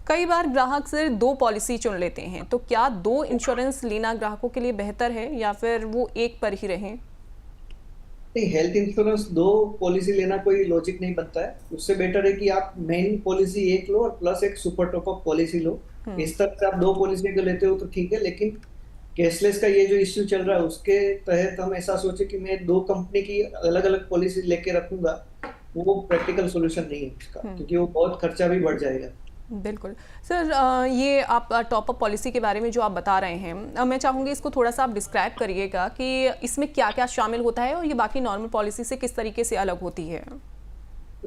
कई बार ग्राहक सिर्फ 2 पॉलिसी चुन लेते हैं, तो क्या 2 इंश्योरेंस लेना ग्राहकों के लिए बेहतर है या फिर वो एक पर ही रहें? नहीं, हेल्थ इंश्योरेंस दो पॉलिसी लेना कोई लॉजिक नहीं बनता है। उससे बेटर है कि आप मेन पॉलिसी एक लो और प्लस एक सुपर टॉप अप पॉलिसी लो। हम्म। इस तरह से आप दो पॉलिसी को लेते हो तो ठीक है, लेकिन कैशलेस का ये जो इश्यू चल रहा है उसके तहत हम ऐसा सोचे कि मैं दो कंपनी की अलग अलग पॉलिसी लेके रखूंगा, वो प्रैक्टिकल सोल्यूशन नहीं है उसका, हम्म। क्योंकि वो बहुत खर्चा भी बढ़ जाएगा। बिल्कुल। सर, ये आप टॉप अप पॉलिसी के बारे में जो आप बता रहे हैं, मैं चाहूँगी इसको थोड़ा सा आप डिस्क्राइब करिएगा कि इसमें क्या क्या शामिल होता है और ये बाकी नॉर्मल पॉलिसी से किस तरीके से अलग होती है।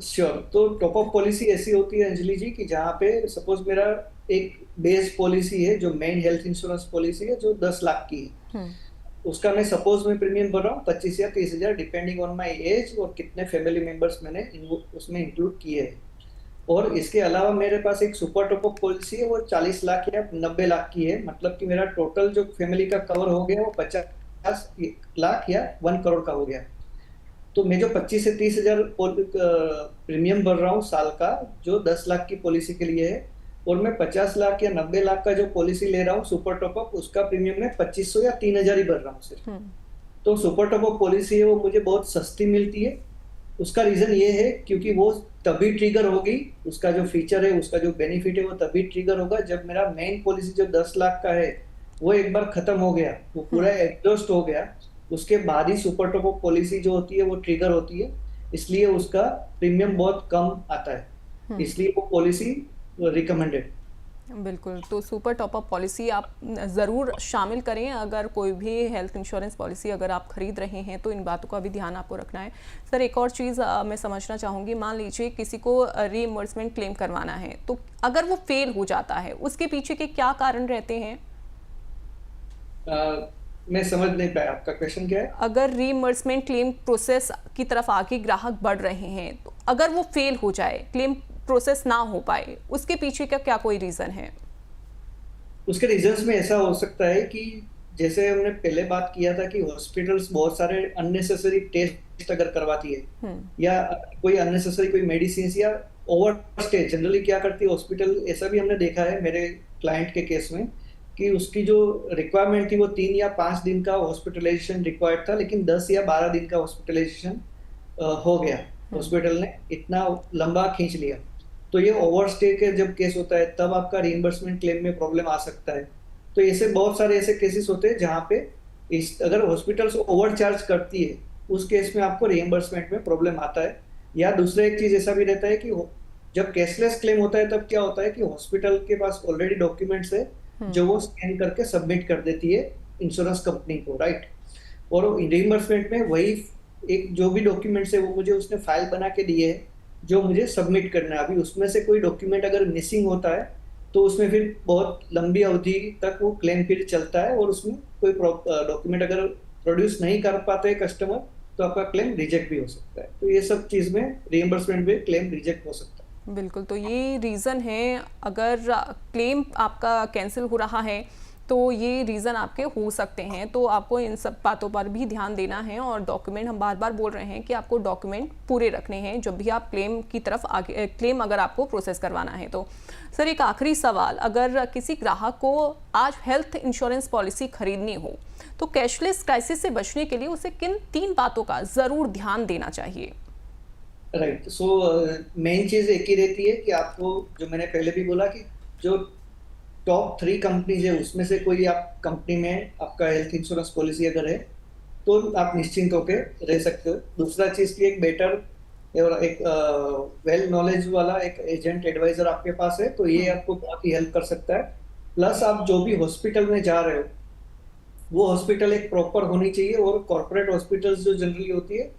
श्योर। तो टॉप अप पॉलिसी ऐसी होती है अंजलि जी कि जहाँ पे सपोज मेरा एक बेस पॉलिसी है जो मेन हेल्थ इंश्योरेंस पॉलिसी है जो 10 लाख की है। हम्म। उसका मैं सपोज मैं प्रीमियम भर रहा हूँ 25 या 30 हजार, डिपेंडिंग ऑन माई एज और कितने फैमिली मेंबर्स मैंने उसमें इंक्लूड किए हैं। और इसके अलावा मेरे पास एक सुपर टॉप अप पॉलिसी है, वो 40 लाख या 90 लाख की है। मतलब कि मेरा टोटल जो फैमिली का कवर हो गया वो 50 लाख या 1 करोड़ का हो गया। तो मैं जो 25 से 30 हजार प्रीमियम भर रहा हूँ साल का, जो 10 लाख की पॉलिसी के लिए है, और मैं 50 लाख या 90 लाख का जो पॉलिसी ले रहा हूँ सुपर टॉप अप, उसका प्रीमियम मैं 2500 या 3000 ही भर रहा हूँ सिर्फ। हम्म। तो सुपर टॉप अप पॉलिसी है वो मुझे बहुत सस्ती मिलती है। उसका रीजन ये है क्योंकि वो तभी ट्रिगर होगी, उसका जो फीचर है, उसका जो बेनिफिट है वो तभी ट्रिगर होगा जब मेरा मेन पॉलिसी जो 10 लाख का है वो एक बार खत्म हो गया, वो पूरा हम्म। एग्जॉस्ट हो गया। उसके बाद ही सुपर टॉप अप पॉलिसी जो होती है वो ट्रिगर होती है, इसलिए उसका प्रीमियम बहुत कम आता है, हम्म। इसलिए वो पॉलिसी रिकमेंडेड। बिल्कुल, तो सुपर टॉप अप पॉलिसी आप ज़रूर शामिल करें। अगर कोई भी हेल्थ इंश्योरेंस पॉलिसी अगर आप खरीद रहे हैं तो इन बातों का भी ध्यान आपको रखना है। सर, एक और चीज़ मैं समझना चाहूँगी, मान लीजिए किसी को रीइंबर्समेंट क्लेम करवाना है, तो अगर वो फेल हो जाता है उसके पीछे के क्या कारण रहते हैं? मैं समझ नहीं पाया, आपका क्वेश्चन क्या है? अगर रीइंबर्समेंट क्लेम प्रोसेस की तरफ आगे ग्राहक बढ़ रहे हैं, तो अगर वो फेल हो जाए, क्लेम प्रोसेस ना हो पाए, उसके पीछे का क्या कोई रीज़न है? उसके रीजंस में ऐसा हो सकता है कि जैसे हमने पहले बात किया था कि हॉस्पिटल्स बहुत सारे अननेसेसरी टेस्ट अगर करवाती है, हम्म। या कोई अननेसेसरी कोई मेडिसिन या ओवर स्टे जनरली क्या करती है हॉस्पिटल, ऐसा भी हमने देखा है मेरे क्लाइंट के केस में, कि उसकी जो रिक्वायरमेंट थी वो 3 या 5 दिन का हॉस्पिटलाइजेशन रिक्वायर्ड था, लेकिन 10 या 12 दिन का हॉस्पिटलाइजेशन हो गया। हम्म। हॉस्पिटल ने इतना लंबा खींच लिया। तो ये ओवर स्टे के जब केस होता है तब आपका रिइंबर्समेंट क्लेम में प्रॉब्लम आ सकता है। तो ऐसे बहुत सारे ऐसे केसेस होते हैं जहाँ पे अगर हॉस्पिटल्स ओवर चार्ज करती है, उस केस में आपको रिइंबर्समेंट में प्रॉब्लम आता है। या दूसरा एक चीज ऐसा भी रहता है कि जब कैशलेस क्लेम होता है तब क्या होता है कि हॉस्पिटल के पास ऑलरेडी डॉक्यूमेंट्स है जो हम्म। वो स्कैन करके सबमिट कर देती है इंश्योरेंस कंपनी को, राइट। और रिइंबर्समेंट में वही एक जो भी डॉक्यूमेंट्स है वो मुझे उसने फाइल बना के दिए है जो मुझे सबमिट करना है। अभी उसमें से कोई डॉक्यूमेंट अगर मिसिंग होता है तो उसमें फिर बहुत लंबी अवधि तक वो क्लेम फिर चलता है, और उसमें कोई डॉक्यूमेंट अगर प्रोड्यूस नहीं कर पाते कस्टमर तो आपका क्लेम रिजेक्ट भी हो सकता है। तो ये सब चीज में रिइंबर्समेंट में क्लेम रिजेक्ट हो सकता है। बिल्कुल, तो ये रीज़न है। अगर क्लेम आपका कैंसिल हो रहा है तो ये रीज़न आपके हो सकते हैं, तो आपको इन सब बातों पर भी ध्यान देना है। और डॉक्यूमेंट, हम बार बार बोल रहे हैं कि आपको डॉक्यूमेंट पूरे रखने हैं जब भी आप क्लेम की तरफ आगे, क्लेम अगर आपको प्रोसेस करवाना है तो। सर, एक आखिरी सवाल, अगर किसी ग्राहक को आज हेल्थ इंश्योरेंस पॉलिसी खरीदनी हो तो कैशलेस क्राइसिस से बचने के लिए उसे किन 3 बातों का ज़रूर ध्यान देना चाहिए? राइट। सो मेन चीज एक ही रहती है कि आपको, जो मैंने पहले भी बोला, कि जो टॉप 3 कंपनीज है उसमें से कोई आप कंपनी में आपका हेल्थ इंश्योरेंस पॉलिसी अगर है तो आप निश्चिंत होकर रह सकते हो। दूसरा चीज की एक बेटर और एक वेल नॉलेज वाला एक एजेंट एडवाइजर आपके पास है, तो ये आपको बहुत ही हेल्प कर सकता है। प्लस आप जो भी हॉस्पिटल में जा रहे हो वो हॉस्पिटल एक प्रॉपर होनी चाहिए, और कॉर्पोरेट हॉस्पिटल्स जो जनरली होती है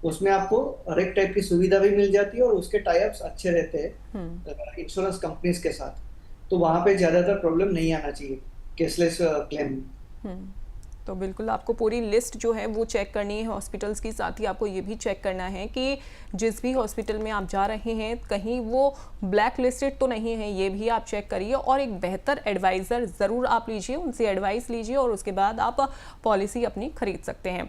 उसमें आपको हर एक टाइप की सुविधा भी मिल जाती है और उसके टाई अप्स अच्छे रहते हम्म। हैं इंश्योरेंस कंपनीज के साथ। तो वहां पे ज्यादातर प्रॉब्लम नहीं आना चाहिए कैशलेस क्लेम में। हम्म। तो बिल्कुल आपको पूरी लिस्ट जो है वो चेक करनी है हॉस्पिटल्स की। साथ ही आपको ये भी चेक करना है कि जिस भी हॉस्पिटल में आप जा रहे हैं कहीं वो ब्लैक लिस्टेड तो नहीं है, ये भी आप चेक करिए। और एक बेहतर एडवाइज़र ज़रूर आप लीजिए, उनसे एडवाइस लीजिए और उसके बाद आप पॉलिसी अपनी खरीद सकते हैं।